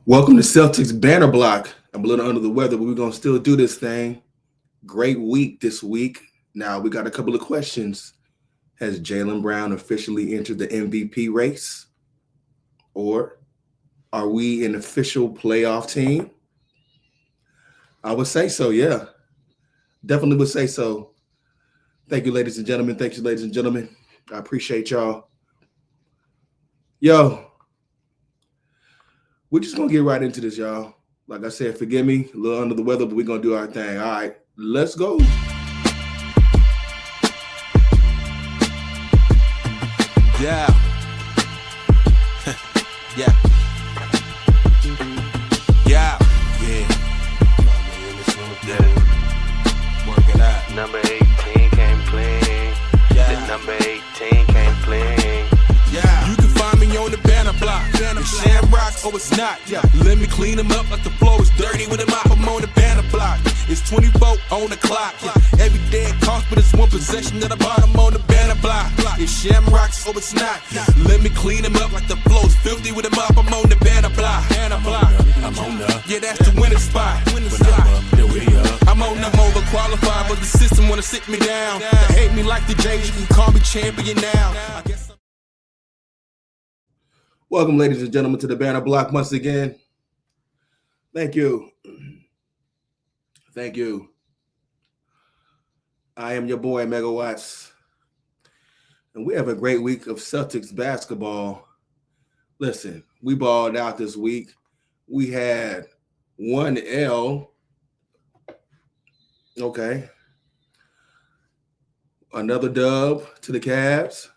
Welcome to Celtics Banner Block. I'm a little under the weather, but we're going to still do this thing. Great week this week. Now, we got a couple of questions. Has Jaylen Brown officially entered the MVP race? Or are we an official playoff team? I would say so, yeah. Definitely would say so. Thank you, ladies and gentlemen. Thank you, ladies and gentlemen. I appreciate y'all. Yo, we're just going to get right into this, y'all. Like I said, forgive me, a little under the weather, but we're going to do our thing. All right, let's go. Yeah. Yeah. Yeah. Yeah. Working out. Number 18 came clean. Yeah. The number 18 came clean. Yeah. You can find me on the banner block. It's shamrocks, oh it's not. Yeah. Let me clean them up like the floor is dirty with a mop. I'm on the banner block. It's 24 on the clock. Yeah. Every day it costs, but it's one possession at the bottom on the banner block. It's shamrocks, oh it's not. Yeah. Let me clean them up like the floor is filthy with a mop. I'm on the banner block. I'm on the. Yeah, that's the winning spot. I'm on the overqualified, but the system wanna sit me down. They hate me like the Jays, you can call me champion now. I guess Welcome, ladies and gentlemen, to the Banner Block once again. Thank you. Thank you. I am your boy, Megawatts. And we have a great week of Celtics basketball. Listen, we balled out this week. We had one L. Okay. Another dub to the Cavs.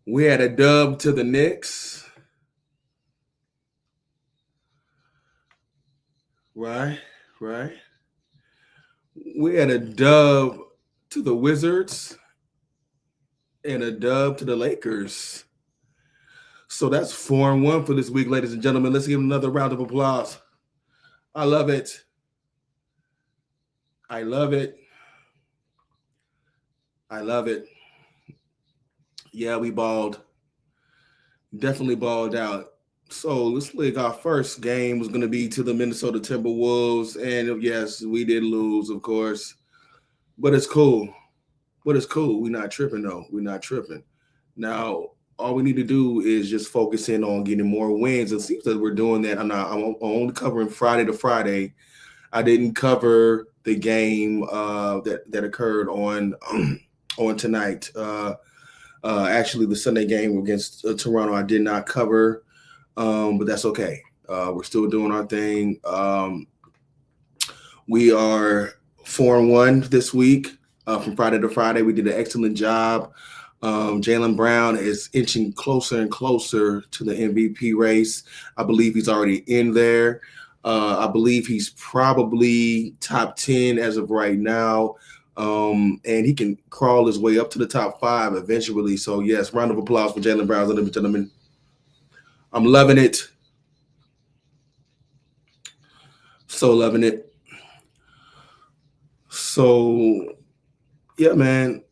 We had a dub to the Knicks. Right. We had a dub to the Wizards and a dub to the Lakers. So that's 4-1 for this week, ladies and gentlemen. Let's give them another round of applause. I love it. I love it. I love it. Yeah, we balled. Definitely balled out. So let's look. Our first game was going to be to the Minnesota Timberwolves. And yes, we did lose, of course. But it's cool. We're not tripping, though. We're not tripping. Now, all we need to do is just focus in on getting more wins. It seems that we're doing that. I'm only covering Friday to Friday. I didn't cover the game that occurred on tonight. Actually, the Sunday game against Toronto, I did not cover, but that's okay. We're still doing our thing. We are 4-1 this week. From Friday to Friday, we did an excellent job. Jaylen Brown is inching closer and closer to the MVP race. I believe he's already in there. I believe he's probably top 10 as of right now. And he can crawl his way up to the top 5 eventually. So, yes, round of applause for Jaylen Brown, ladies and gentlemen. I'm loving it. So loving it. So, yeah, man.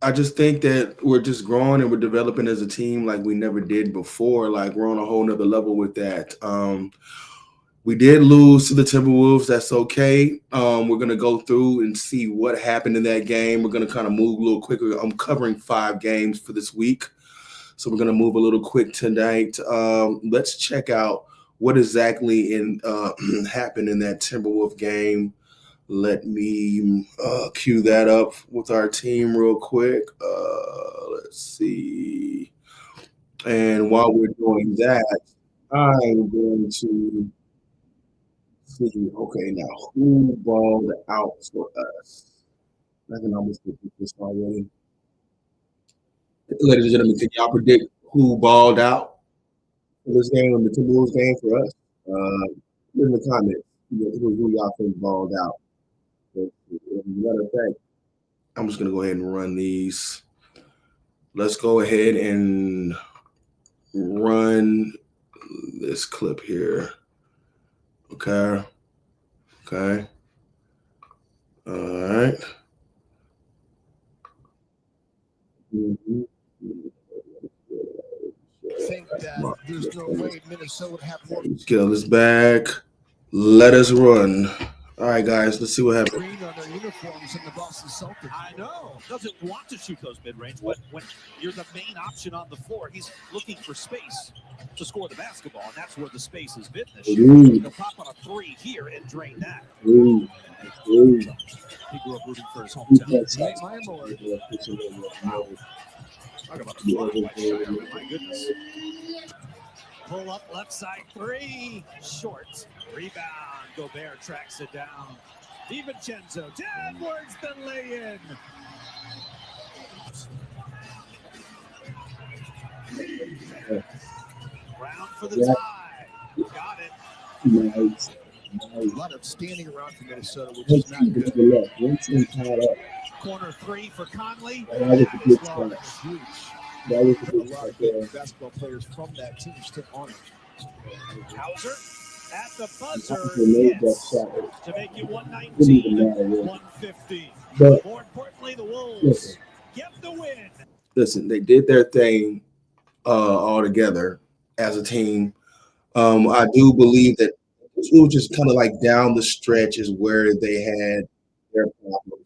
I just think that we're just growing and we're developing as a team like we never did before. Like we're on a whole nother level with that. We did lose to the Timberwolves. That's okay. We're going to go through and see what happened in that game. We're going to kind of move a little quicker. I'm covering 5 games for this week. So we're going to move a little quick tonight. Let's check out what exactly happened in that Timberwolf game. Let me cue that up with our team real quick. Let's see. And while we're doing that, I'm going to see, okay, now who balled out for us? I can almost get this already. Ladies and gentlemen, can y'all predict who balled out for this game on the Timberwolves game for us? In the comments, who y'all think balled out. As a matter of fact, I'm just going to go ahead and run these. Let's go ahead and run this clip here. Okay. All right. think that there's no way Minnesota would have more Scale this back. Let us run. All right, guys, let's see what happens. green on their uniforms in the Boston Celtics. I know. Doesn't want to shoot those mid-range, but when you're the main option on the floor, he's looking for space to score the basketball, and that's where the space has been this year. He'll pop on a three here and drain that. Ooh. Ooh. He grew up rooting for his hometown. Hey, my lord. Talk about a fly shot. My goodness. Pull up left side three. Short. Rebound. Gobert tracks it down. DiVincenzo. Downwards the lay-in. Brown for the tie. Got it. Nice. A lot of standing around for Minnesota, which is not good. Corner three for Conley. That was huge. A lot of good basketball players from that team still on it. Hauser at the buzzer hits to make it 119-115. More importantly, the Wolves get the win. Listen, they did their thing all together as a team. I do believe that it was just kind of like down the stretch is where they had their problems.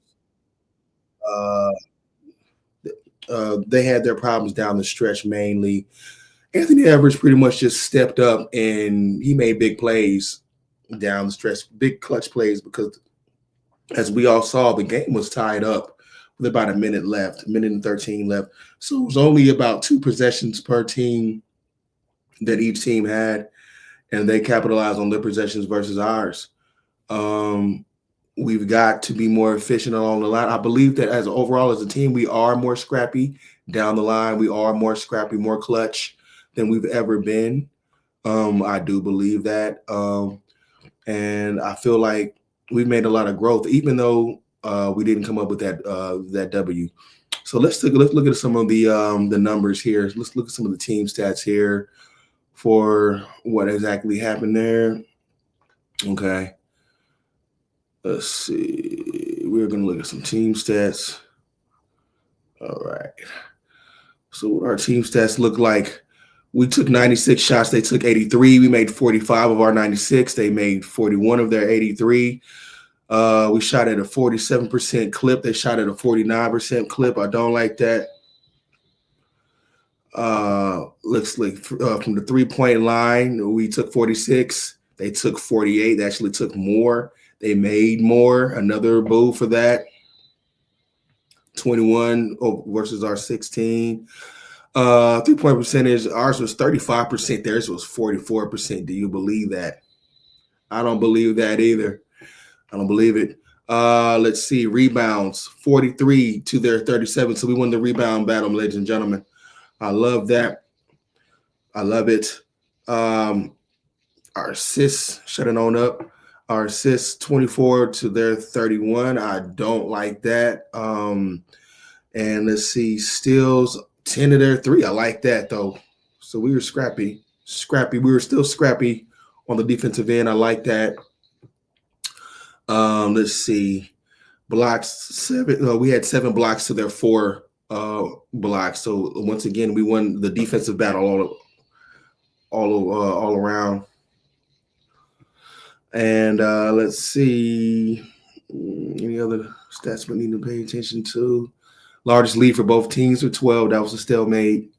They had their problems down the stretch mainly. Anthony Edwards pretty much just stepped up and he made big plays down the stretch, big clutch plays, because as we all saw, the game was tied up with about a minute and 13 left. So it was only about 2 possessions per team that each team had, and they capitalized on their possessions versus ours. We've got to be more efficient along the line. I believe that as overall as a team, we are more scrappy down the line. We are more scrappy, more clutch than we've ever been. I do believe that. And I feel like we've made a lot of growth, even though we didn't come up with that W. So let's look at some of the numbers here. Let's look at some of the team stats here for what exactly happened there. Okay. Let's see. We're going to look at some team stats. All right. So what our team stats look like. We took 96 shots. They took 83. We made 45 of our 96. They made 41 of their 83. We shot at a 47% clip. They shot at a 49% clip. I don't like that. Looks like from the three-point line, we took 46. They took 48. They actually took more. They made more. Another boo for that. 21 versus our 16. Three-point percentage, ours was 35%. Theirs was 44%. Do you believe that? I don't believe that either. I don't believe it. Let's see. Rebounds, 43 to their 37. So we won the rebound battle, ladies and gentlemen. I love that. I love it. Our assists, shut it on up. Our assists, 24 to their 31. I don't like that. And let's see. Steals, 10 to their 3. I like that, though. So we were scrappy. We were still scrappy on the defensive end. I like that. Let's see. Blocks, 7. We had 7 blocks to their 4 blocks. So once again, we won the defensive battle all around. And let's see. Any other stats we need to pay attention to? Largest lead for both teams with 12. That was a stalemate.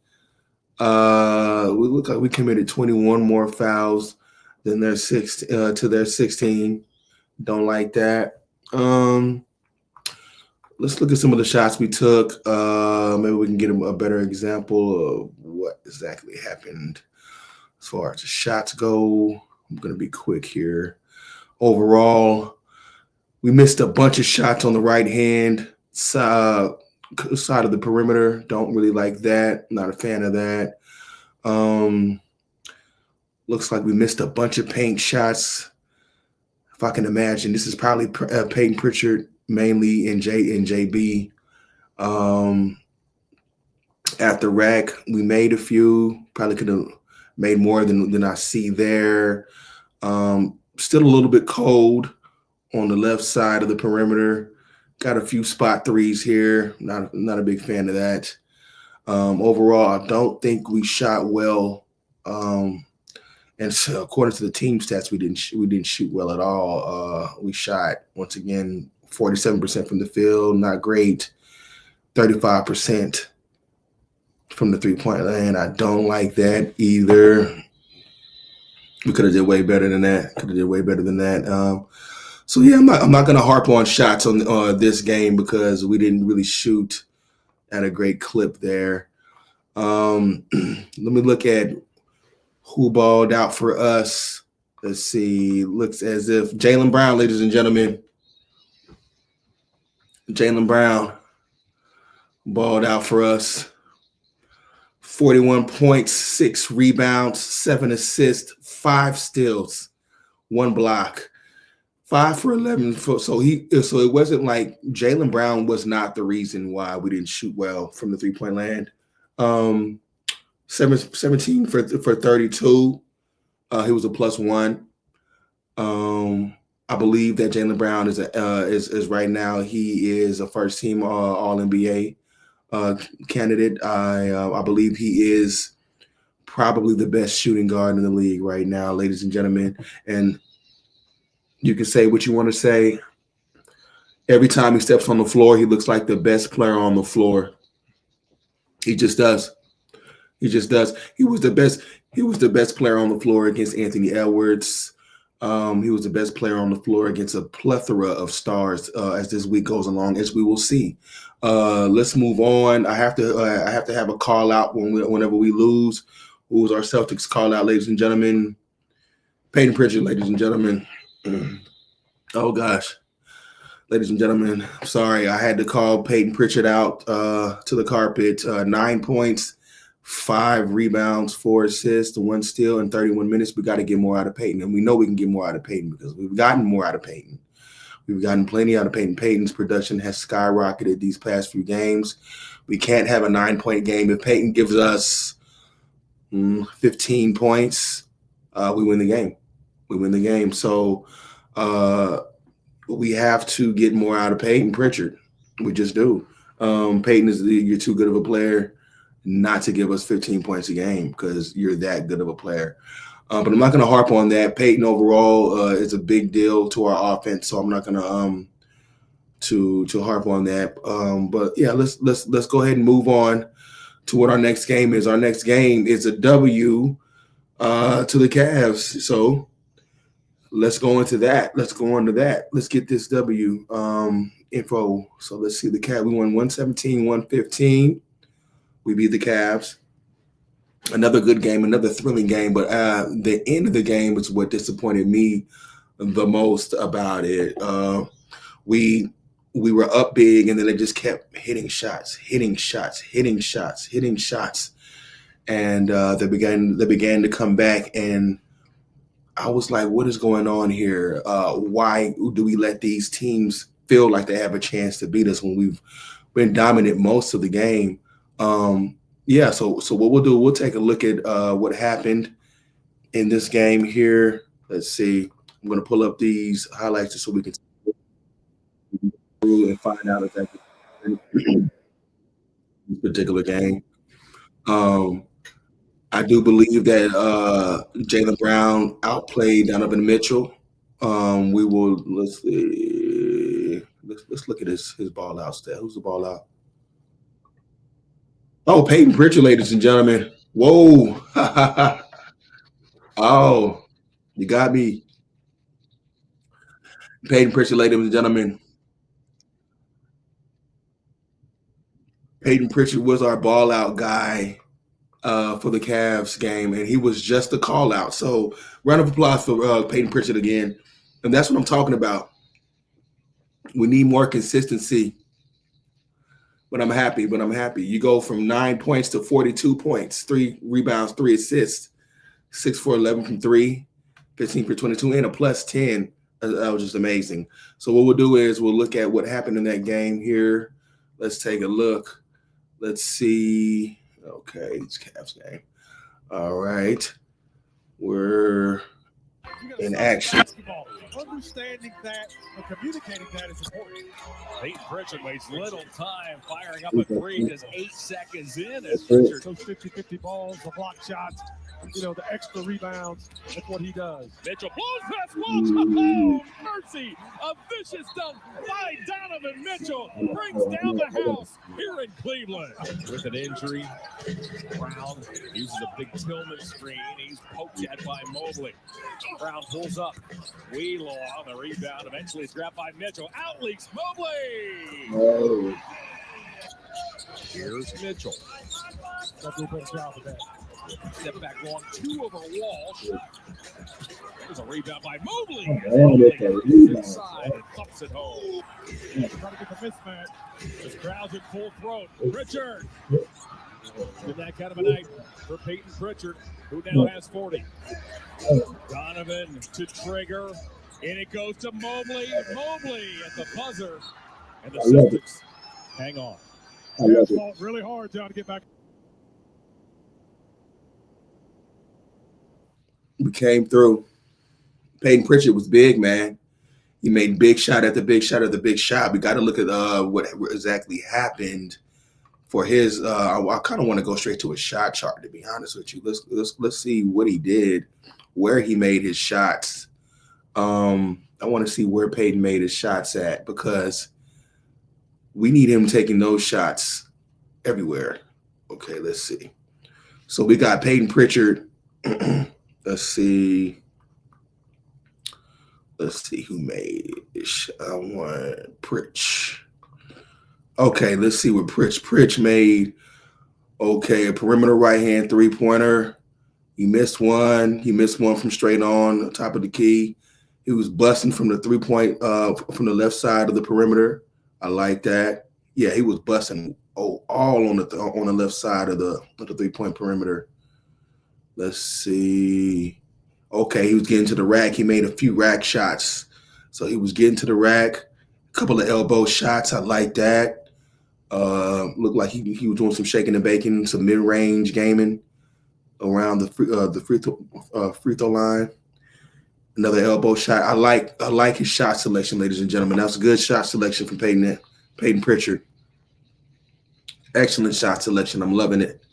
We look like we committed 21 more fouls than their 6 to their 16. Don't like that. Let's look at some of the shots we took. Maybe we can get a better example of what exactly happened as far as the shots go. I'm going to be quick here. Overall, we missed a bunch of shots on the right hand side of the perimeter. Don't really like that. Not a fan of that. Looks like we missed a bunch of paint shots. If I can imagine, this is probably Payton Pritchard mainly in JB. At the rack, we made a few. Probably could have made more than I see there. Still a little bit cold on the left side of the perimeter. Got a few spot threes here. Not a big fan of that. Overall, I don't think we shot well. And so according to the team stats, we didn't shoot well at all. We shot, once again, 47% from the field, not great. 35% from the three-point line. I don't like that either. We could have did way better than that. So yeah, I'm not gonna harp on shots on this game because we didn't really shoot at a great clip there. Let me look at who balled out for us. Let's see. Looks as if Jaylen Brown, ladies and gentlemen. Jaylen Brown balled out for us. 41 points, 6 rebounds, 7 assists, 5 steals, 1 block, 5 for 11. So it wasn't like Jaylen Brown was not the reason why we didn't shoot well from the three-point land. 17 for 32. He was a +1. I believe that Jaylen Brown is right now. He is a first-team All-NBA candidate. I believe he is probably the best shooting guard in the league right now, ladies and gentlemen. And you can say what you want to say. Every time he steps on the floor, he looks like the best player on the floor. He just does. He just does. He was the best. He was the best player on the floor against Anthony Edwards. He was the best player on the floor against a plethora of stars as this week goes along, as we will see. Let's move on. I have to have a call out whenever we lose. Who was our Celtics call out, ladies and gentlemen? Payton Pritchard, ladies and gentlemen. Oh gosh, ladies and gentlemen, sorry, I had to call Payton Pritchard out to the carpet. 9 points. 5 rebounds, 4 assists, 1 steal in 31 minutes. We got to get more out of Payton. And we know we can get more out of Payton because we've gotten more out of Payton. We've gotten plenty out of Payton. Payton's production has skyrocketed these past few games. We can't have a 9-point game. If Payton gives us 15 points, we win the game. We win the game. So we have to get more out of Payton Pritchard. We just do. Payton you're too good of a player not to give us 15 points a game because you're that good of a player. But I'm not going to harp on that. Payton overall is a big deal to our offense, so I'm not going to harp on that. But yeah, let's go ahead and move on to what our next game is. Our next game is a W to the Cavs. So let's go into that. Let's get this W info. So let's see the Cavs. We won 117-115. We beat the Cavs. Another good game, another thrilling game, but the end of the game is what disappointed me the most about it. We were up big, and then they just kept hitting shots, and they began to come back, and I was like, what is going on here? Why do we let these teams feel like they have a chance to beat us when we've been dominant most of the game? Yeah, so what we'll do, we'll take a look at what happened in this game here. Let's see. I'm going to pull up these highlights just so we can through and find out exactly this particular game. I do believe that Jaylen Brown outplayed Donovan Mitchell. Let's see. Let's look at his ball out stat. Who's the ball out? Oh, Payton Pritchard, ladies and gentlemen. Whoa. Oh, you got me. Payton Pritchard, ladies and gentlemen. Payton Pritchard was our ball out guy for the Cavs game, and he was just a call out. So round of applause for Payton Pritchard again. And that's what I'm talking about. We need more consistency. But I'm happy. You go from 9 points to 42 points, 3 rebounds, 3 assists, 6 for 11 from 3, 15 for 22, and a +10. That was just amazing. So what we'll do is we'll look at what happened in that game here. Let's take a look. Let's see. Okay, it's Cavs game. All right. in action. Understanding that and communicating that is important. Payton Pritchard wastes little time firing up a three, just 8 seconds in. As Pritchard those 50-50 balls, the block shots, the extra rebounds. That's what he does. Mitchell blows past Walsh. Oh, mercy! A vicious dunk by Donovan Mitchell brings down the house here in Cleveland. With an injury, Brown uses a big Tillman screen. He's poked at by Mobley. Brown pulls up. Wheeler on the rebound. Eventually it's grabbed by Mitchell. Out leaks Mobley. Oh. Here's Mitchell. Step back long, 2 over Walsh. There's a rebound by Mobley. Inside and thumps it home. Trying to get the mismatch. This crowd's in full throat. Pritchard. Did that kind of a night for Payton Pritchard, who now has 40. Donovan to trigger, and it goes to Mobley. Mobley at the buzzer, and the Celtics hang on. Fought really hard, John, to get back. We came through. Payton Pritchard was big, man. He made big shot at the big shot at the big shot. We got to look at what exactly happened for his. I kind of want to go straight to a shot chart, to be honest with you. Let's see what he did, where he made his shots. I want to see where Payton made his shots at, because we need him taking those shots everywhere. Okay, let's see. So we got Payton Pritchard. Let's see who made it. I want Pritch. Okay, let's see what Pritch made. Okay, a perimeter right-hand three-pointer. He missed one. He missed one from straight on top of the key. He was busting from the three-point from the left side of the perimeter. I like that. Yeah, he was busting all on the left side of the three-point perimeter. Let's see. Okay, he was getting to the rack. He made a few rack shots. So he was getting to the rack. A couple of elbow shots. I like that. Looked like he was doing some shaking and baking, some mid-range gaming around the free throw line. Another elbow shot. I like his shot selection, ladies and gentlemen. That's a good shot selection from Payton Pritchard. Excellent shot selection. I'm loving it.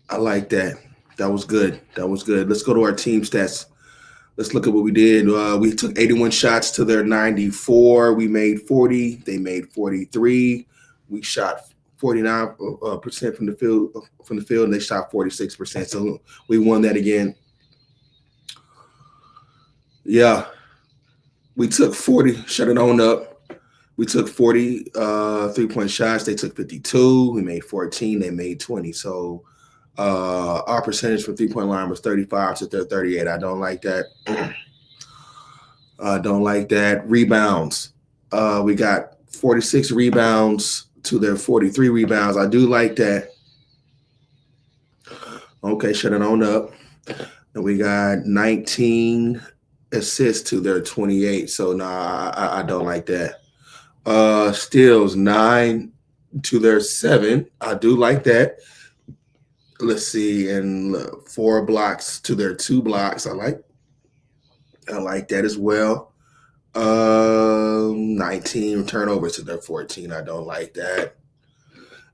I like that. That was good. Let's go to our team stats. Let's look at what we did. We took 81 shots to their 94. We made 40. They made 43. We shot 49% from the field, and they shot 46%. So we won that again. Yeah. We took 40, shut it on up. We took 40 3-point shots. They took 52. We made 14. They made 20. So our percentage from three-point line was 35 to their 38. I don't like that. Rebounds. We got 46 rebounds to their 43 rebounds. I do like that. Okay, shut it on up. And we got 19 assists to their 28. So I don't like that. Steals 9 to their 7. I do like that. Let's see, and 4 blocks to their 2 blocks. I like that as well. 19 turnovers to their 14. I don't like that.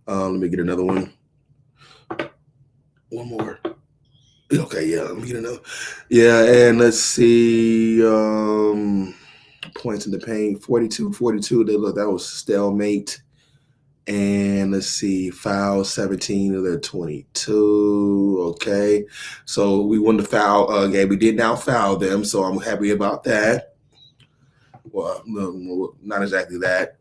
Let me get another one. One more. Okay, yeah, let me get another. Yeah, and let's see. Points in the paint, 42. That was stalemate. And let's see, fouls 17 of their 22. Okay, so we won the foul game. We did now foul them, so I'm happy about that. Well, not exactly that.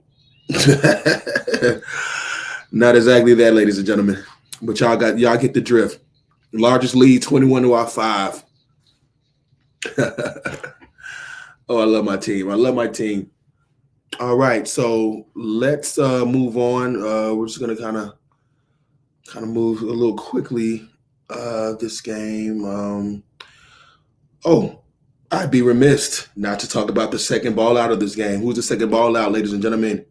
Not exactly that, ladies and gentlemen. But y'all get the drift. Largest lead, 21-5. Oh, I love my team. All right, so let's move on. We're just gonna kind of move a little quickly this game. I'd be remiss not to talk about the second ball out of this game. Who's the second ball out, ladies and gentlemen?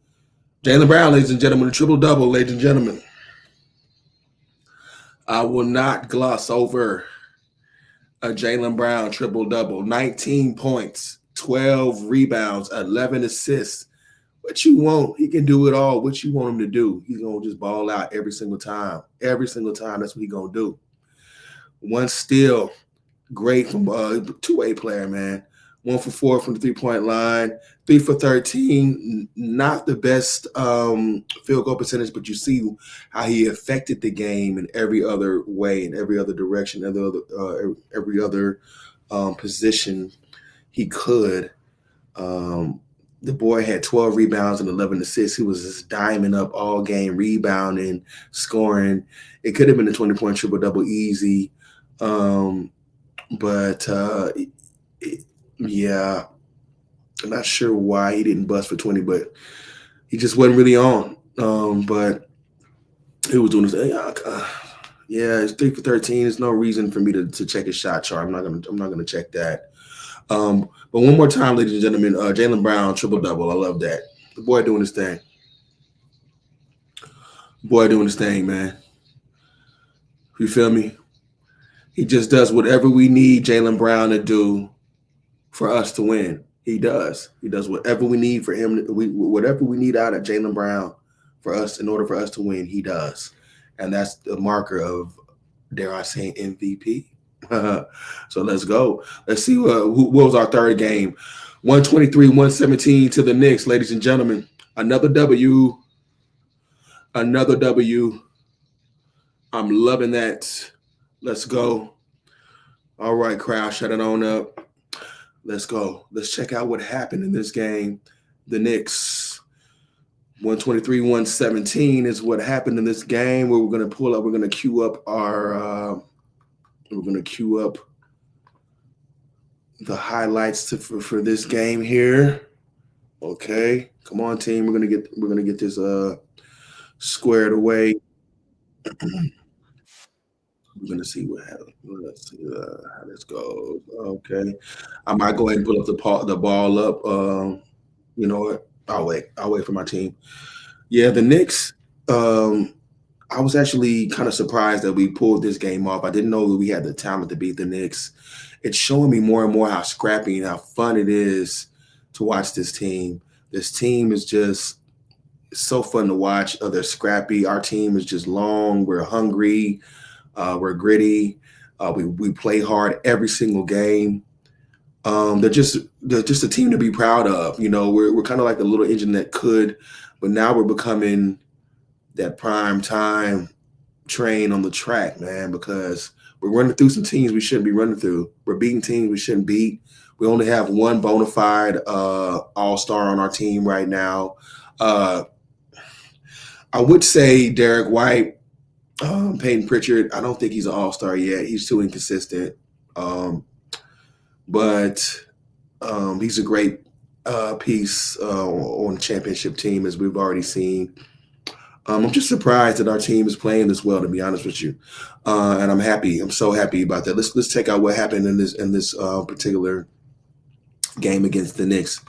Jaylen Brown, ladies and gentlemen, a triple-double, ladies and gentlemen. I will not gloss over A Jaylen Brown triple-double, 19 points, 12 rebounds, 11 assists. What you want, he can do it all. What you want him to do, he's going to just ball out every single time. Every single time, that's what he's going to do. One steal, great from two-way player, man. 1 for 4 from the three-point line, 3 for 13. Not the best field goal percentage, but you see how he affected the game in every other way, in every other direction, every other position he could. The boy had 12 rebounds and 11 assists. He was just diamond up all game, rebounding, scoring. It could have been a 20-point triple-double easy. Yeah, I'm not sure why he didn't bust for 20, but he just wasn't really on. But he was doing his it's 3 for 13. There's no reason for me to check his shot chart. I'm not gonna check that. But one more time, ladies and gentlemen, Jaylen Brown triple-double. I love that. The boy doing his thing. Boy doing his thing, man. You feel me? He just does whatever we need Jaylen Brown to do for us to win. He does. He does whatever we need for him. Whatever we need out of Jaylen Brown for us in order for us to win, he does. And that's the marker of, dare I say, MVP. So let's go. Let's see what was our third game. 123-117 to the Knicks, ladies and gentlemen. Another W. Another W. I'm loving that. Let's go. All right, crowd, shut it on up. Let's go. Let's check out what happened in this game. The Knicks, 123-117 is what happened in this game. Where we're going to pull up. We're going to queue up our. We're going to queue up the highlights for this game here. Okay, come on, team. We're gonna get this squared away. We're gonna see what happens. Let's see how this goes. Okay, I might go ahead and pull up the ball up. You know what? I'll wait for my team. Yeah, the Knicks. I was actually kind of surprised that we pulled this game off. I didn't know that we had the talent to beat the Knicks. It's showing me more and more how scrappy and how fun it is to watch this team. This team is just so fun to watch. They're scrappy. Our team is just long. We're hungry. We're gritty. We play hard every single game. They're just a team to be proud of. You know, we're kind of like the little engine that could, but now we're becoming that prime time train on the track, man, because we're running through some teams we shouldn't be running through. We're beating teams we shouldn't beat. We only have one bona fide all-star on our team right now. I would say Derek White, Payton Pritchard. I don't think he's an all-star yet. He's too inconsistent. But he's a great piece on the championship team, as we've already seen. I'm just surprised that our team is playing this well, to be honest with you, and I'm happy. I'm so happy about that. Let's check out what happened in this particular game against the Knicks.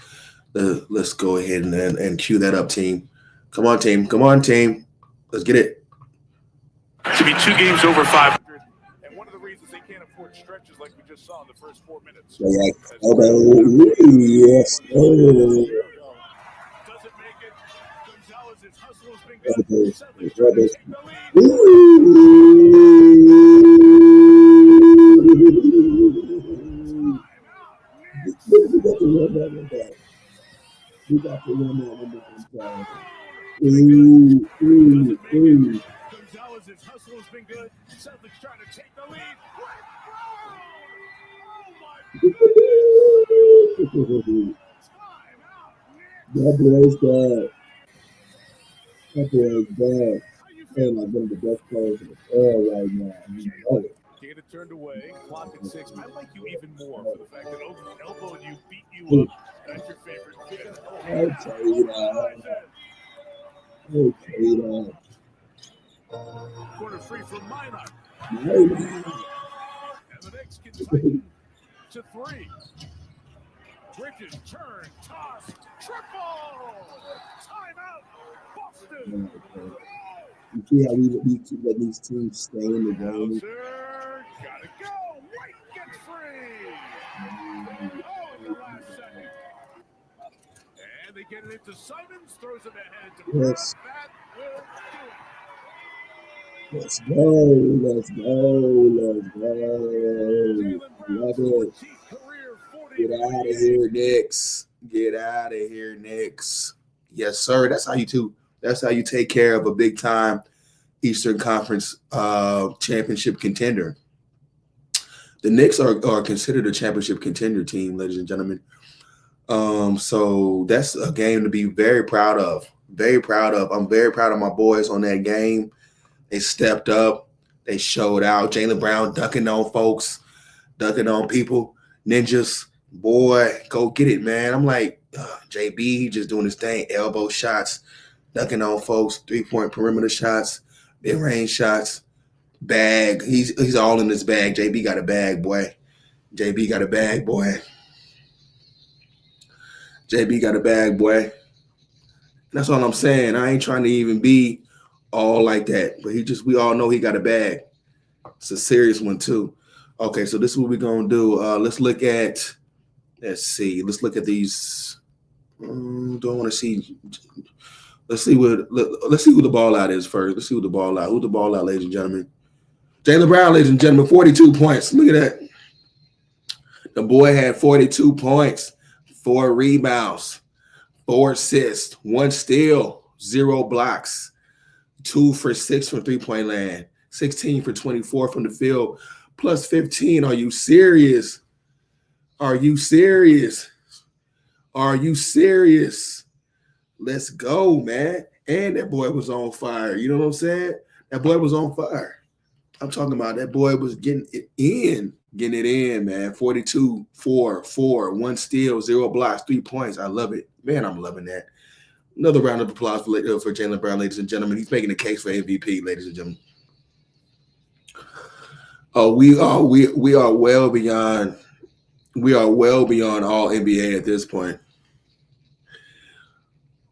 Let's go ahead and cue that up, team. Come on, team. Come on, team. Let's get it. To be 2 games over 500, and one of the reasons they can't afford stretches like we just saw in the first 4 minutes. Yes. We got to win that. Gonzalez's hustle has been good. Celtics trying to take the lead. That boy's bad. That boy's bad. And like one of the best players in the world right now. You know it. Get it turned away. Clock at 6. I like you even more for the fact that elbowing you, beat you up. That's your favorite. I'll tell you that. Corner free from Minor. And And the Knicks can tighten to 3. Bridges, turn, toss, triple! Timeout, Boston! You see how we let these teams stay in the game? Gotta go! White gets in the last second. And they get it into Simons, throws it ahead to Brown. Yes. That will do it. Let's go. Let's go. Let's go. Jaylen Love Brown's it. 14th career 40. Get out of here, Knicks. Get out of here, Knicks. Yes, sir. That's how you take care of a big time Eastern Conference championship contender. The Knicks are considered a championship contender team, ladies and gentlemen. So that's a game to be very proud of. Very proud of. I'm very proud of my boys on that game. They stepped up. They showed out. Jaylen Brown dunking on folks, dunking on people. Ninjas, boy, go get it, man. I'm like, JB just doing his thing. Elbow shots, dunking on folks, 3-point perimeter shots, mid-range shots, bag. He's all in his bag. JB got a bag, boy. JB got a bag, boy. JB got a bag, boy. That's all I'm saying. I ain't trying to even be all like that, but we all know he got a bag. It's a serious one too. Okay, so this is what we're gonna do. Let's look at these. Don't want to see. Let's see who the ball out is first. Let's see who the ball out. Who's the ball out, ladies and gentlemen? Jaylen Brown, ladies and gentlemen, 42 points. Look at that. The boy had 42 points, 4 rebounds, 4 assists, 1 steal, 0 blocks, 2 for 6 from three-point land, 16 for 24 from the field, plus 15. Are you serious? Are you serious? Are you serious? Let's go, man. And that boy was on fire. You know what I'm saying? That boy was on fire. I'm talking about that boy was getting it in, man. 42, 4, 1 steal, 0 blocks, 3 points. I love it. Man, I'm loving that. Another round of applause for Jaylen Brown, ladies and gentlemen. He's making a case for MVP, ladies and gentlemen. We are well beyond all NBA at this point.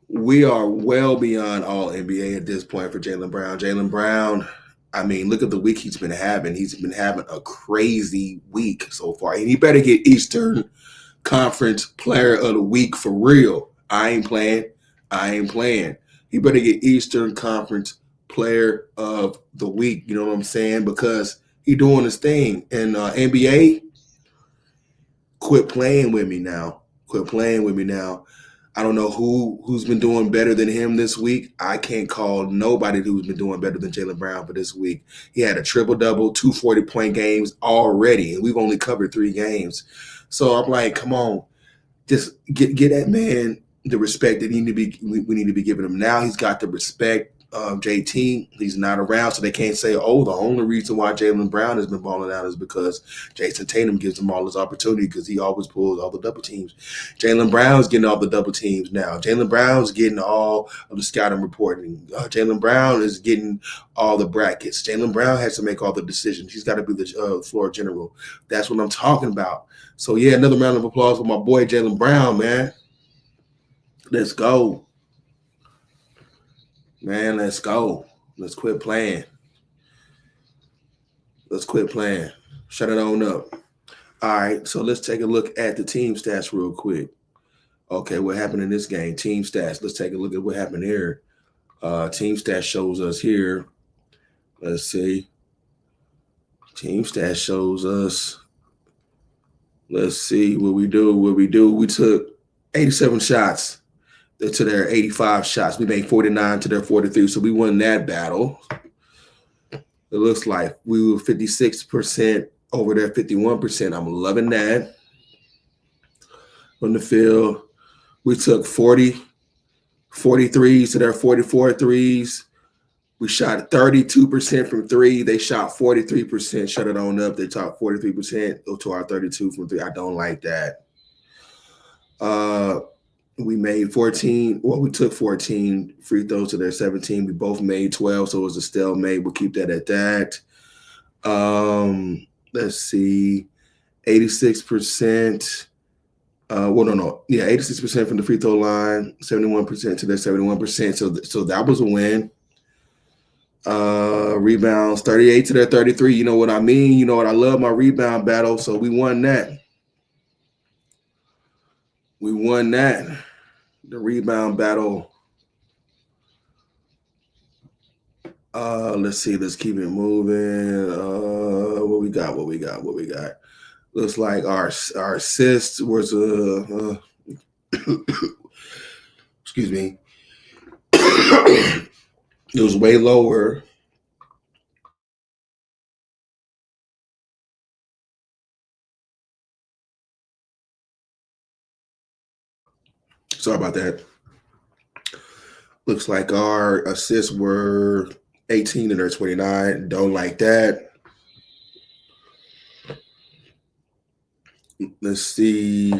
We are well beyond all NBA at this point for Jaylen Brown. Jaylen Brown, I mean, look at the week he's been having. He's been having a crazy week so far. And he better get Eastern Conference Player of the Week for real. I ain't playing. He better get Eastern Conference Player of the Week. You know what I'm saying? Because he doing his thing. And NBA, quit playing with me now. I don't know who's been doing better than him this week. I can't call nobody who's been doing better than Jaylen Brown for this week. He had a triple-double, 2 40-point games already, and we've only covered 3 games. So I'm like, come on, just get that man the respect that we need to be giving him. Now he's got the respect of JT. He's not around, so they can't say, oh, the only reason why Jaylen Brown has been balling out is because Jayson Tatum gives him all his opportunity because he always pulls all the double teams. Jaylen Brown's getting all the double teams now. Jaylen Brown's getting all of the scouting reporting. Jaylen Brown is getting all the brackets. Jaylen Brown has to make all the decisions. He's got to be the floor general. That's what I'm talking about. So, yeah, another round of applause for my boy Jaylen Brown, man. Let's go. Man, let's go. Let's quit playing. Shut it on up. All right, so let's take a look at the team stats real quick. Okay, what happened in this game? Team stats. Let's take a look at what happened here. Team stats shows us here. Let's see. Team stats shows us. Let's see what we do. We took 87 shots to their 85 shots. We made 49 to their 43, so we won that battle. It looks like we were 56% over their 51%. I'm loving that. On the field, we took 43s to their 44 threes. We shot 32% from 3. They shot 43%. Shut it on up. They shot 43% to our 32 from 3. I don't like that. We made 14. Well, we took 14 free throws to their 17. We both made 12, so it was a stalemate. We'll keep that at that. Let's see. 86%. 86% from the free throw line, 71% to their 71%. So that was a win. Rebounds 38 to their 33. You know what I mean? You know what I love my rebound battle. So we won that. We won that. The rebound battle. Let's see. Let's keep it moving. What we got? Looks like our assist was excuse me. It was way lower. Sorry about that. Looks like our assists were 18 and they're 29. Don't like that. Let's see.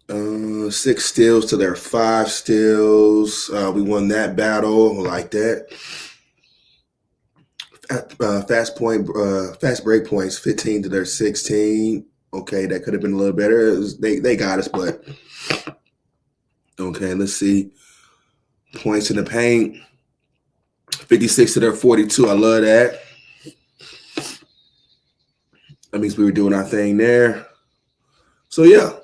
6 steals to their 5 steals. We won that battle. Like that. Fast break points, 15 to their 16. Okay, that could have been a little better. They got us, but okay, let's see. Points in the paint, 56 to their 42. I love that. That means we were doing our thing there. So yeah.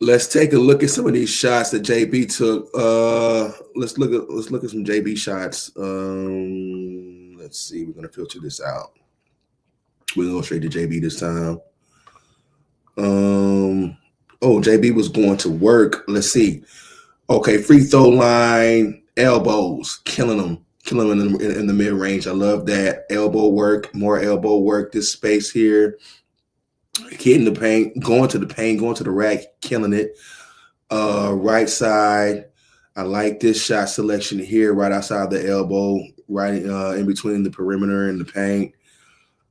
Let's take a look at some of these shots that JB took. Let's look at some JB shots. Let's see. We're gonna filter this out. We're gonna go straight to JB this time. JB was going to work. Let's see. Okay, free throw line, elbows, killing them in the mid range. I love that elbow work. More elbow work. This space here. Hitting the paint, going to the rack, killing it. Right side, I like this shot selection here, right outside the elbow, right in between the perimeter and the paint.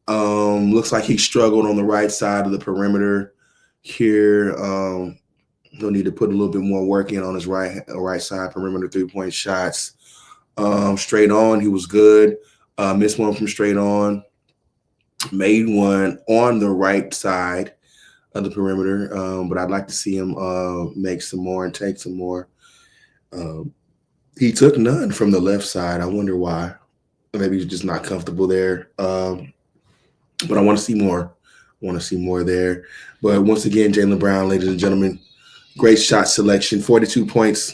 Looks like he struggled on the right side of the perimeter here. He'll need to put a little bit more work in on his right side perimeter 3-point shots. Straight on, he was good. Missed one from straight on. Made one on the right side of the perimeter, but I'd like to see him make some more and take some more. He took none from the left side. I wonder why. Maybe he's just not comfortable there. But I want to see more. There. But once again, Jaylen Brown, ladies and gentlemen, great shot selection, 42 points.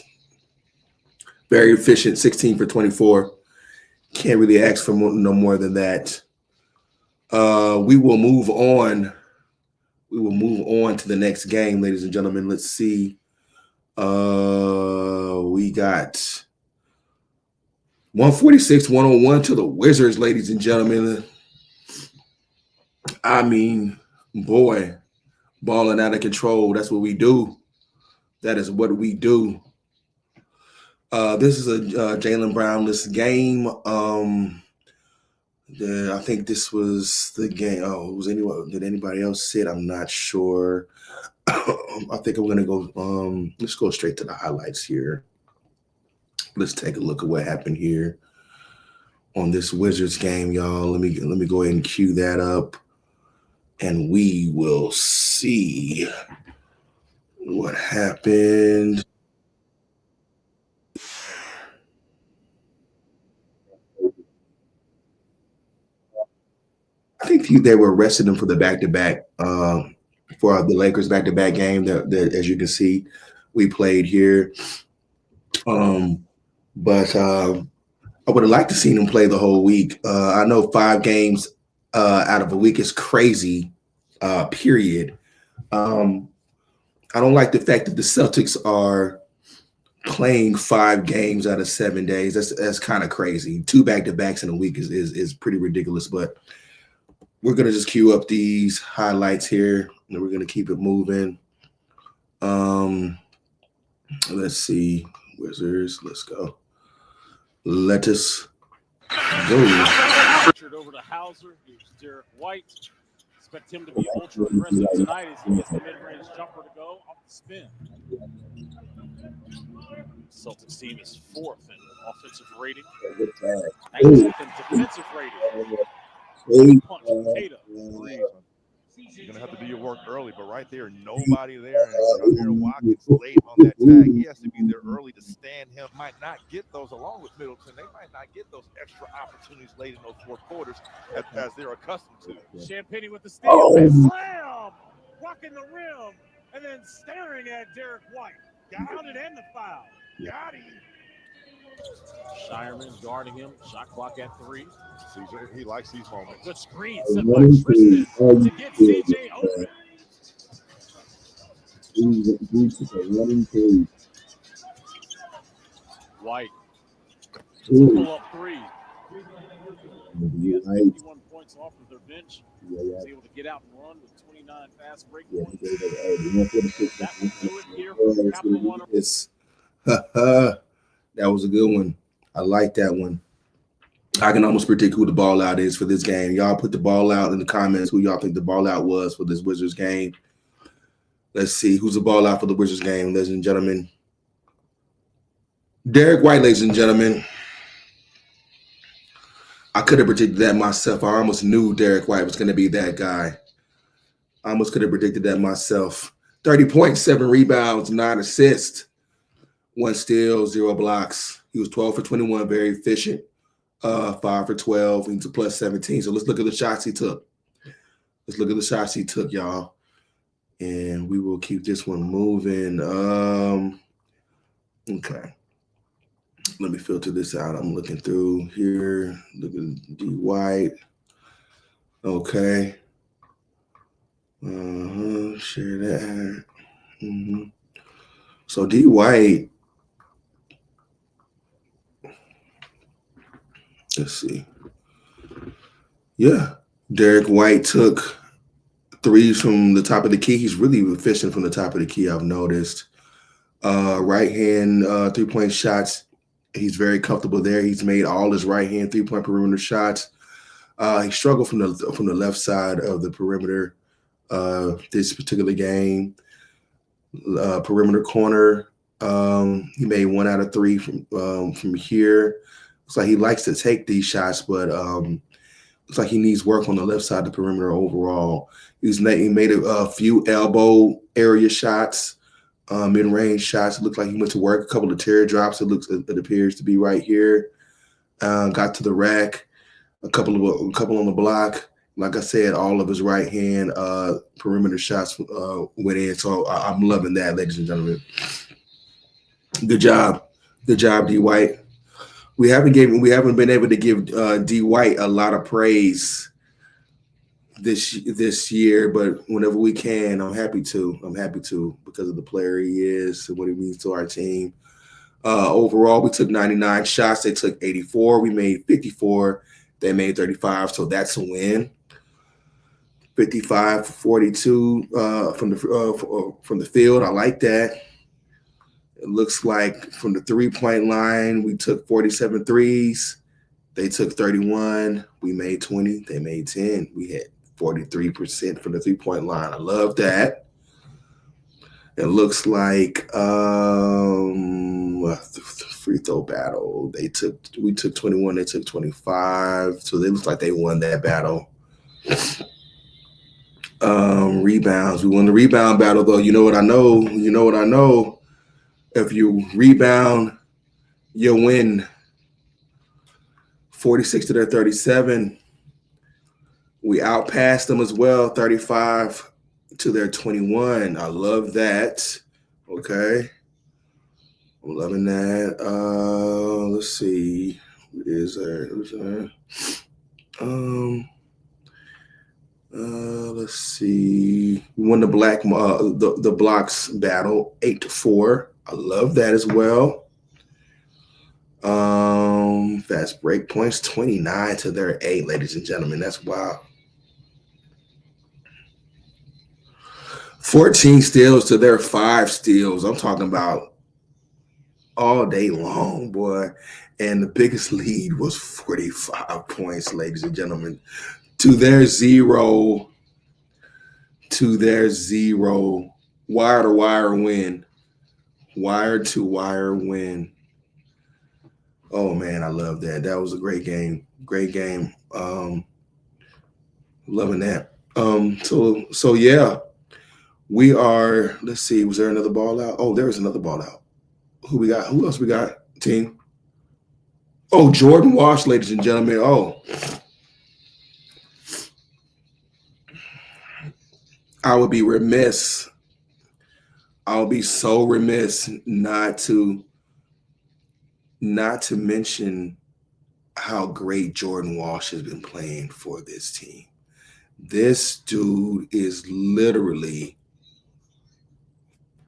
Very efficient, 16 for 24. Can't really ask for no more than that. We will move on. To the next game, ladies and gentlemen. Let's see. We got 146-101 to the Wizards, ladies and gentlemen. I mean, boy, balling out of control. That's what we do. That is what we do. This is a Jaylen Brown-less game. I think this was the game. Did anybody else see it? I'm not sure. I think I'm gonna go. Let's go straight to the highlights here. Let's take a look at what happened here on this Wizards game, y'all. Let me go ahead and cue that up, and we will see what happened. I think they were resting him for the back-to-back for the Lakers back-to-back game that as you can see, we played here. But I would have liked to seen him play the whole week. I know 5 games out of a week is crazy, period. I don't like the fact that the Celtics are playing 5 games out of 7 days. That's kind of crazy. 2 back-to-backs in a week is pretty ridiculous, but we're going to just queue up these highlights here, and we're going to keep it moving. Let's see. Wizards, let's go. Let us go. Pritchard over to Hauser. Here's Derek White. Expect him to be ultra aggressive tonight as he gets the mid-range jumper to go off the spin. Celtics team is 4th in offensive rating. 19th in defensive rating. Punch from Tatum. You're going to have to do your work early, but right there, nobody there. And Watkins late on that tag. He has to be there early to step understand him might not get those, along with Middleton. They might not get those extra opportunities late in those fourth quarters as they're accustomed to. Champagne with the steal and slam, rocking the rim, and then staring at Derek White. Got it and the foul. Got him. Shireman guarding him. Shot clock at 3. Caesar, he likes these moments. Good screen set by Tristan to get CJ open. White. Pull up 3. 51 points off of their bench. Was able to get out and run with 29 fast break points. That will do it here for Capital One. That was a good one. I like that one. I can almost predict who the ball out is for this game. Y'all put the ball out in the comments who y'all think the ball out was for this Wizards game. Let's see who's the ball out for the Wizards game, ladies and gentlemen. Derek White, ladies and gentlemen. I could have predicted that myself. I almost knew Derek White was going to be that guy. I almost could have predicted that myself. 30 points, 7 rebounds, 9 assists, 1 steal, 0 blocks. He was 12 for 21, very efficient. 5 for 12, he's a plus 17. So let's look at the shots he took. Let's look at the shots he took, y'all. And we will keep this one moving. Okay. Let me filter this out. I'm looking through here. Look at D. White. Okay. Share that. So D. White. Let's see. Yeah. Derek White took 3s from the top of the key. He's really efficient from the top of the key, I've noticed. Right hand 3-point shots. He's very comfortable there. He's made all his right hand 3-point perimeter shots. He struggled from the left side of the perimeter this particular game. Perimeter corner. He made 1 out of 3 from here. Looks like he likes to take these shots, but looks like he needs work on the left side of the perimeter overall. He made a few elbow area shots. Mid-range shots. It looked like he went to work. A couple of teardrops. It appears to be right here. Got to the rack. A couple on the block. Like I said, all of his right hand perimeter shots went in. So I'm loving that, ladies and gentlemen. Good job, D. White. We haven't been able to give D. White a lot of praise this year, but whenever we can, I'm happy to because of the player he is and what he means to our team. Overall, we took 99 shots. They took 84. We made 54. They made 35. So that's a win. 55 for 42 from the field. I like that. It looks like from the 3-point line, we took 47 threes. They took 31. We made 20. They made 10. We had 43% from the 3-point line. I love that. It looks like the free throw battle. We took 21. They took 25. So it looks like they won that battle. Rebounds. We won the rebound battle, though. You know what I know. If you rebound, you win. 46 to their 37. We outpassed them as well, 35 to their 21. I love that. Okay. I'm loving that. Let's see. What is there? Let's see. We won the the blocks battle 8-4. I love that as well. Fast break points 29 to their 8, ladies and gentlemen. That's wild. 14 steals to their 5 steals. I'm talking about all day long, boy. And the biggest lead was 45 points, ladies and gentlemen. To their 0. Wire to wire win. Wire to wire win. Oh, man, I love that. That was a great game. Great game. Loving that. So yeah, we are, let's see, was there another ball out? Oh, there was another ball out. Who we got? Who else we got, team? Oh, Jordan Walsh, ladies and gentlemen. Oh. I would be remiss. I'll be so remiss not to mention how great Jordan Walsh has been playing for this team. This dude is literally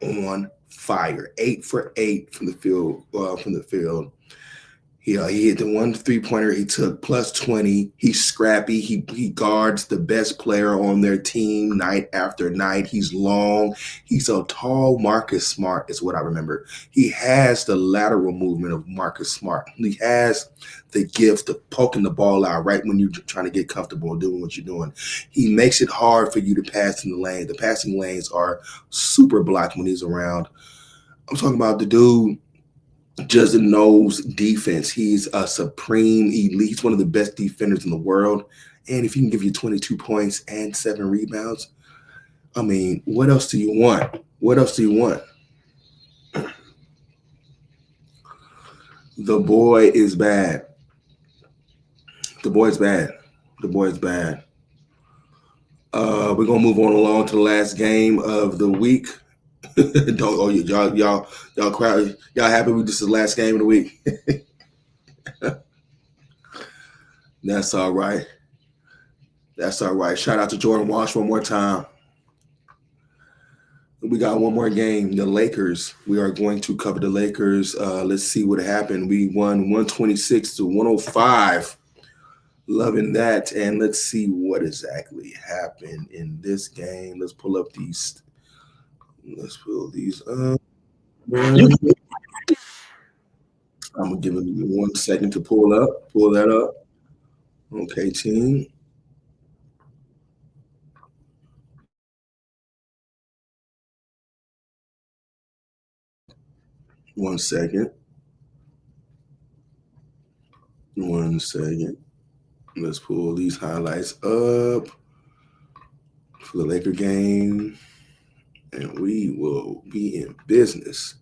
on fire. 8 for 8 from the field. He hit the 1 3-pointer. He took plus 20. He's scrappy. He guards the best player on their team night after night. He's long. He's a tall Marcus Smart is what I remember. He has the lateral movement of Marcus Smart. He has the gift of poking the ball out right when you're trying to get comfortable doing what you're doing. He makes it hard for you to pass in the lane. The passing lanes are super blocked when he's around. I'm talking about the dude just knows defense. He's a supreme elite. He's one of the best defenders in the world. And if he can give you 22 points and 7 rebounds, I mean, what else do you want? What else do you want? The boy is bad. The boy's bad. The boy's bad. We're gonna move on along to the last game of the week. Y'all crowd, y'all happy with this is the last game of the week? That's all right. That's all right. Shout out to Jordan Walsh one more time. We got one more game. The Lakers. We are going to cover the Lakers. Let's see what happened. We won 126-105. Loving that. And let's see what exactly happened in this game. Let's pull up these. Let's pull these up. I'm gonna give it 1 second to pull that up. Okay, team. One second. Let's pull these highlights up for the Laker game. And we will be in business.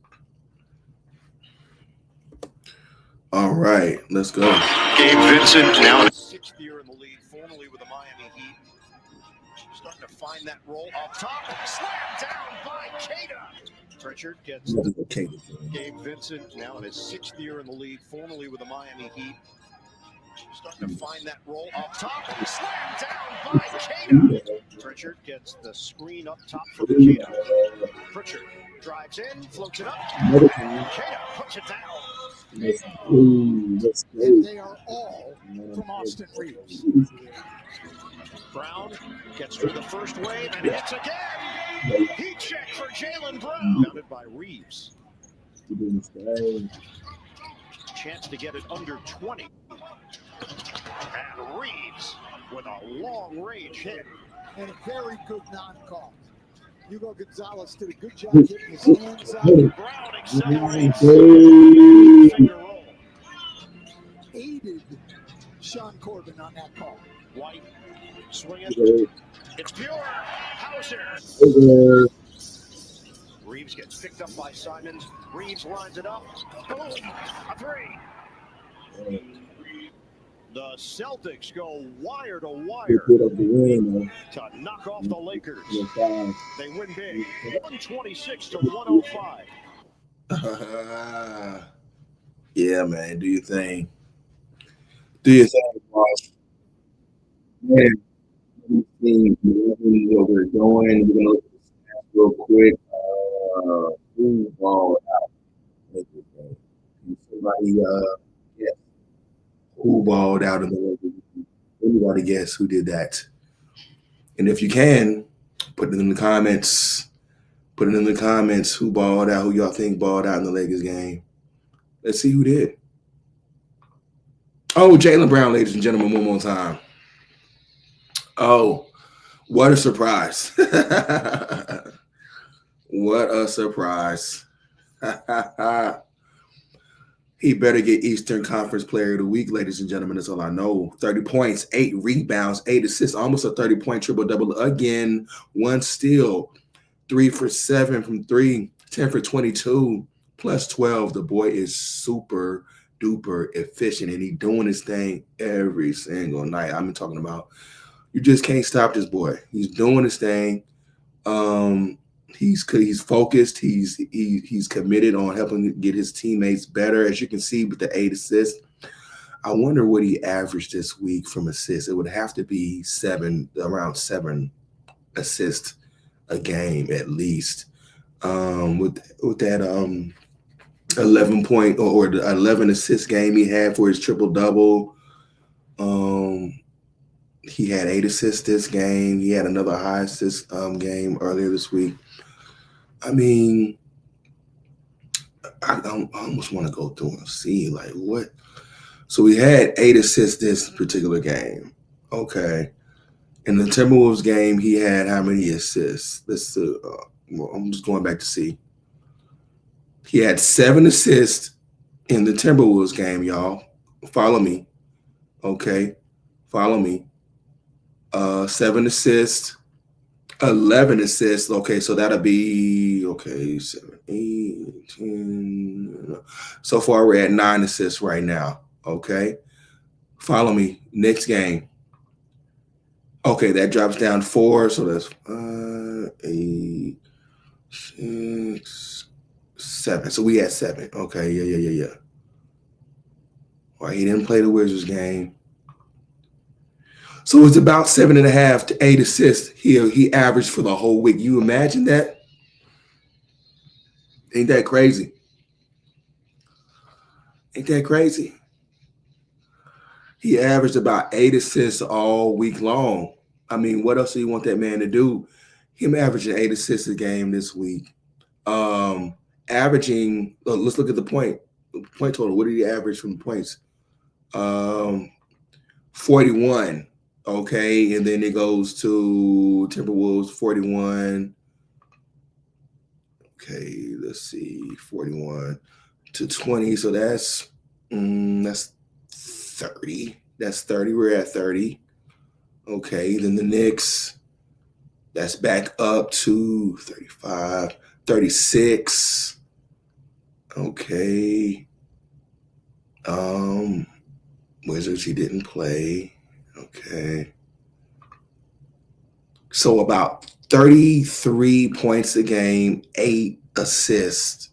All right, let's go. Gabe Vincent now 6th year in the league, formerly with the Miami Heat. Starting to find that roll up top and slammed down by Tatum. Pritchard gets Gabe Vincent now in his 6th year in the league, formerly with the Miami Heat. Starting to find that roll up top and slammed down by Tatum. Pritchard gets the screen up top for Tatum. Pritchard drives in, floats it up. Tatum puts it down. And they are all from Austin Reeves. Brown gets through the first wave and hits again. Heat check for Jaylen Brown. Mounted by Reeves. Chance to get it under 20. And Reeves with a long-range hit. And a very good non-call. Hugo Gonzalez did a good job getting his hands up. Brown accelerates. Finger roll. Aided Sean Corbin on that call. White swinging. It's pure. Hauser. Reeves gets picked up by Simons. Reeves lines it up. Boom. A 3. The Celtics go wire to wire to knock off the Lakers. They win big, 126-105. Yeah, man, do your thing. Do your thing, boss. Man, what we're doing. We're gonna look at the stats real quick. Who balled out? Somebody, yeah. Who balled out in the Lakers? Anybody guess who did that? And if you can, put it in the comments. Put it in the comments who balled out, who y'all think balled out in the Lakers game. Let's see who did. Oh, Jaylen Brown, ladies and gentlemen, one more time. Oh, what a surprise. What a surprise. He better get Eastern Conference Player of the Week, ladies and gentlemen. That's all I know. 30 points, 8 rebounds, 8 assists, almost a 30-point triple-double again. 1 steal, 3 for 7 from 3, 10 for 22, plus 12. The boy is super duper efficient, and he's doing his thing every single night. I'm talking about you just can't stop this boy. He's doing his thing. He's focused. He's committed on helping get his teammates better. As you can see with the 8 assists. I wonder what he averaged this week from assists. It would have to be around 7 assists a game at least. With that 11 point or the 11 assist game he had for his triple double. He had 8 assists this game. He had another high assist game earlier this week. I mean, I almost want to go through and see like what. So he had 8 assists this particular game. Okay. In the Timberwolves game, he had how many assists? I'm just going back to see. He had 7 assists in the Timberwolves game, y'all. Follow me. Okay. Follow me. 7 assists, 11 assists. Okay, so that'll be 7, 8, 10. So far, we're at 9 assists right now. Okay. Follow me. Next game. Okay, that drops down 4. So that's 8, 6, 7. So we had 7. Okay, yeah. All right, he didn't play the Wizards game. So it's about 7.5 to 8 assists he averaged for the whole week. You imagine that? Ain't that crazy? Ain't that crazy? He averaged about 8 assists all week long. I mean, what else do you want that man to do? Him averaging 8 assists a game this week. Averaging, let's look at the point total. What did he average from the points? 41. Okay, and then it goes to Timberwolves 41. Okay, let's see, 41 to 20. So that's 30. That's 30. We're at 30. Okay, then the Knicks, that's back up to 35, 36. Okay. Wizards, he didn't play. Okay. So about 33 points a game, 8 assists.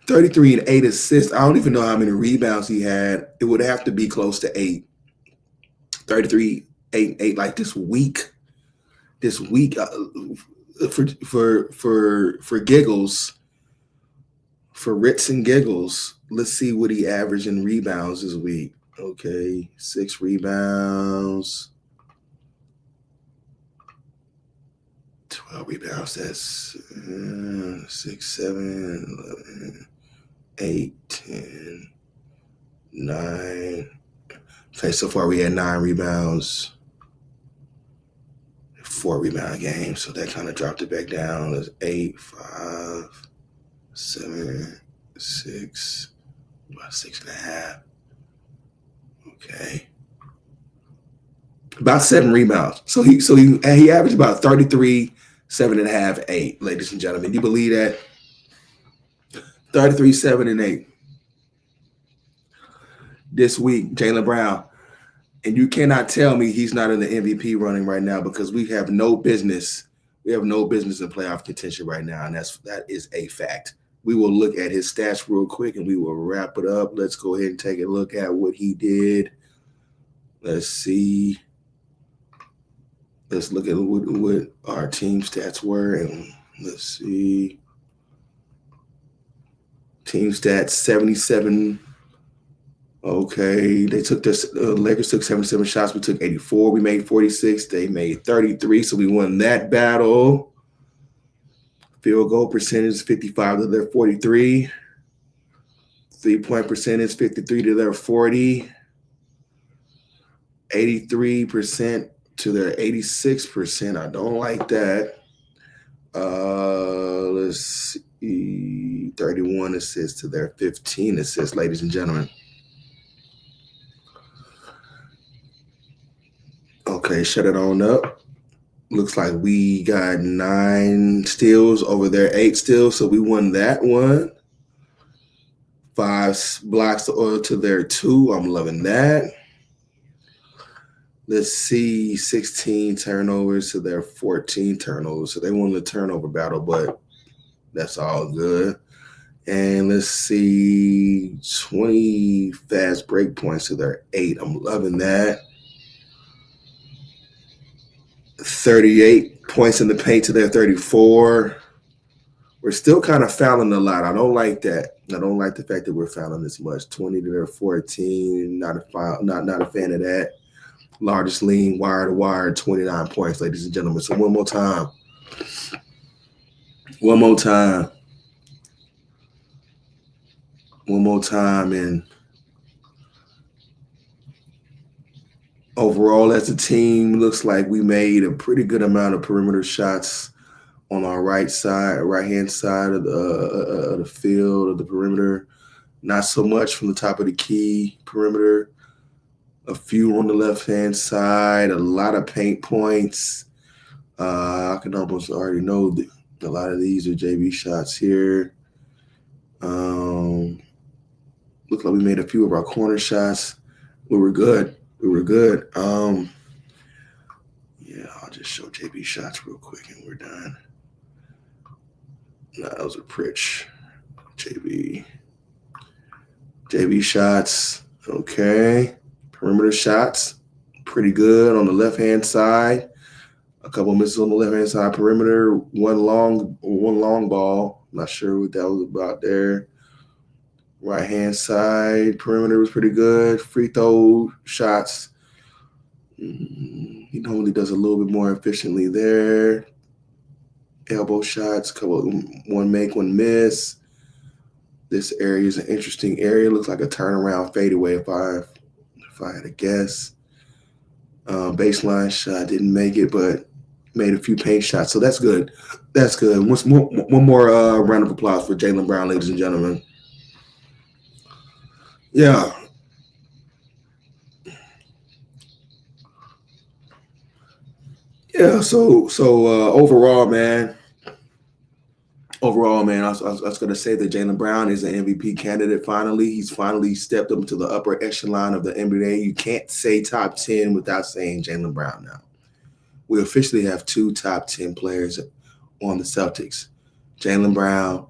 33 and 8 assists. I don't even know how many rebounds he had. It would have to be close to 8. 33, 8 like this week. This week for giggles, for Ritz and giggles, let's see what he averaged in rebounds this week. Okay, 6 rebounds. 12 rebounds, that's 6, 7, 11, 8, 10, 9. Okay, so far we had 9 rebounds, 4 rebound games, so that kind of dropped it back down. It's 8, 5, 7, 6, about 6.5. Okay. About 7 rebounds. So he averaged about 33, 7.5, 8, ladies and gentlemen. Do you believe that? 33, 7, and 8. This week, Jaylen Brown. And you cannot tell me he's not in the MVP running right now because we have no business. We have no business in playoff contention right now, and that is a fact. We will look at his stats real quick, and we will wrap it up. Let's go ahead and take a look at what he did. Let's see. Let's look at what our team stats were, and let's see. Team stats, 77. Okay, they took this. Lakers took 77 shots. We took 84. We made 46. They made 33, so we won that battle. Field goal percentage, 55 to their 43. 3-point percentage, 53 to their 40. 83% to their 86%. I don't like that. Let's see. 31 assists to their 15 assists, ladies and gentlemen. Okay, shut it on up. Looks like we got 9 steals over their 8 steals, so we won that one. 5 blocks to their 2. I'm loving that. Let's see, 16 turnovers to their 14 turnovers. So they won the turnover battle, but that's all good. And let's see, 20 fast break points to their 8. I'm loving that. 38 points in the paint to their 34. We're still kind of fouling a lot. I don't like that. I don't like the fact that we're fouling this much. 20 to their 14. Not a fan of that. Largest lean, wire to wire, 29 points, ladies and gentlemen. So one more time. One more time. One more time. And overall, as a team, looks like we made a pretty good amount of perimeter shots on our right-hand side of the field, of the perimeter. Not so much from the top of the key perimeter. A few on the left-hand side, a lot of paint points. I can almost already know that a lot of these are JV shots here. Looked like we made a few of our corner shots. We were good. Yeah, I'll just show JV shots real quick and we're done. No, those are Pritch. JV shots. Okay. Perimeter shots, pretty good on the left-hand side. A couple misses on the left-hand side perimeter. One long ball. Not sure what that was about there. Right-hand side perimeter was pretty good. Free throw shots. He normally does a little bit more efficiently there. Elbow shots, one make, one miss. This area is an interesting area. Looks like a turnaround fadeaway if I had to guess. Baseline shot, didn't make it, but made a few paint shots. So that's good. That's good. One more round of applause for Jaylen Brown, ladies and gentlemen. Yeah. Yeah, so overall, man, I was going to say that Jaylen Brown is an MVP candidate finally. He's finally stepped up to the upper echelon of the NBA. You can't say top 10 without saying Jaylen Brown now. We officially have 2 top 10 players on the Celtics, Jaylen Brown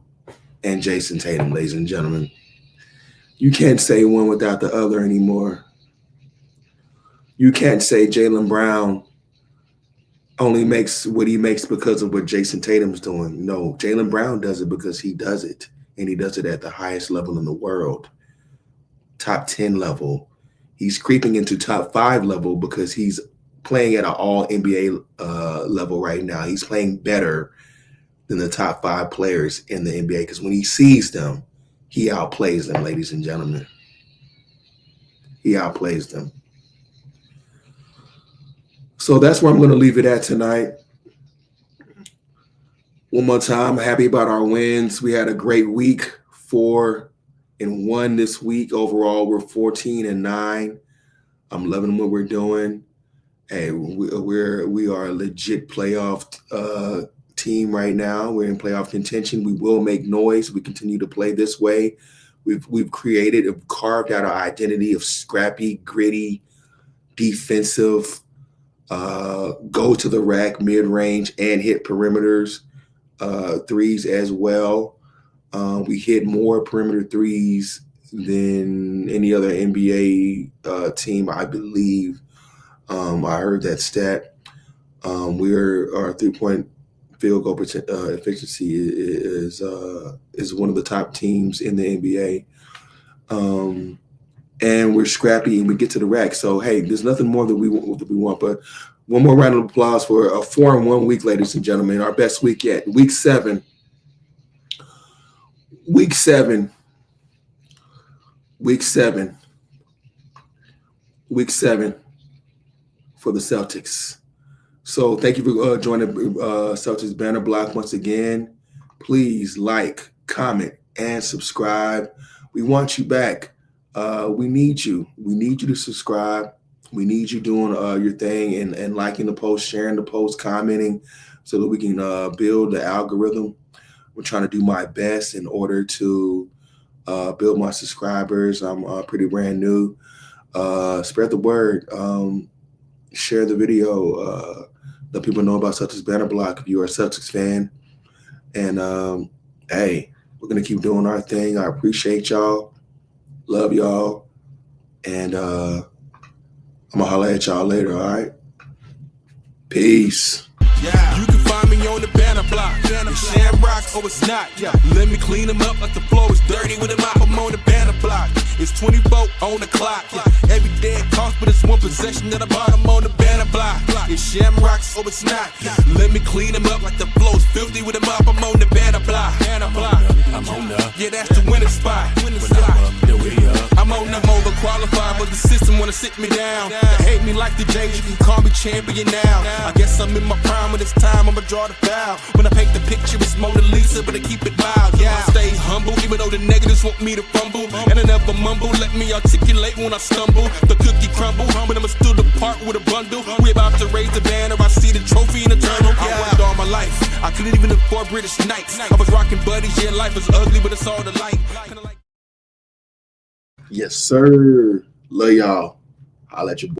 and Jayson Tatum, ladies and gentlemen. You can't say one without the other anymore. You can't say Jaylen Brown only makes what he makes because of what Jayson Tatum's doing. No, Jaylen Brown does it because he does it, and he does it at the highest level in the world, top 10 level. He's creeping into top 5 level because he's playing at an all-NBA level right now. He's playing better than the top 5 players in the NBA because when he sees them, he outplays them, ladies and gentlemen. He outplays them. So that's where I'm going to leave it at tonight. One more time, happy about our wins. We had a great week, 4-1 this week. Overall, we're 14-9. I'm loving what we're doing. Hey, we are a legit playoff team right now. We're in playoff contention. We will make noise. We continue to play this way. We've carved out our identity of scrappy, gritty, defensive, go to the rack, mid-range, and hit perimeters, threes as well. We hit more perimeter threes than any other NBA team, I believe. I heard that stat. Our three-point field goal efficiency is one of the top teams in the NBA. And we're scrappy and we get to the rack. So, hey, there's nothing more that we want. But one more round of applause for a 4-1 week, ladies and gentlemen. Our best week yet. Week 7. Week 7 for the Celtics. So thank you for joining Celtics Banner Block once again. Please like, comment, and subscribe. We want you back. We need you. We need you to subscribe. We need you doing your thing and liking the post, sharing the post, commenting, so that we can build the algorithm. I'm trying to do my best in order to build my subscribers. I'm pretty brand new. Spread the word. Share the video. Let people know about Celtics Banner Block if you are a Celtics fan. And hey, we're gonna keep doing our thing. I appreciate y'all. Love y'all. And I'm gonna holler at y'all later, all right? Peace. Yeah, you can find me on the banner block. It's Shamrock, oh it's not. Yeah, let me clean them up like the floor is dirty with a mop. I'm on the banner block. It's 24 on the clock. Yeah, every day it costs, but it's one possession at the bottom on the banner block. It's Shamrock, oh it's not. Yeah, let me clean them up like the floor is filthy with a mop. I'm on the banner block. Banner block. I'm on the. Yeah, that's the winning spot. Winning spot. I'm on the overqualified, but the system wanna sit me down. They hate me like the Jays, you can call me champion now. I guess I'm in my prime when it's time, I'ma draw the foul. When I paint the picture, it's Mona Lisa, but I keep it wild. Yeah, I stay humble, even though the negatives want me to fumble. And I never mumble, let me articulate when I stumble. The cookie crumble, but I'ma still depart with a bundle. We about to raise the banner, I see the trophy in eternal. I worked all my life, I couldn't even afford British Knights. I was rocking buddies, yeah, life was ugly, but it's all the light. Yes, sir. Love y'all. Holla at your boy.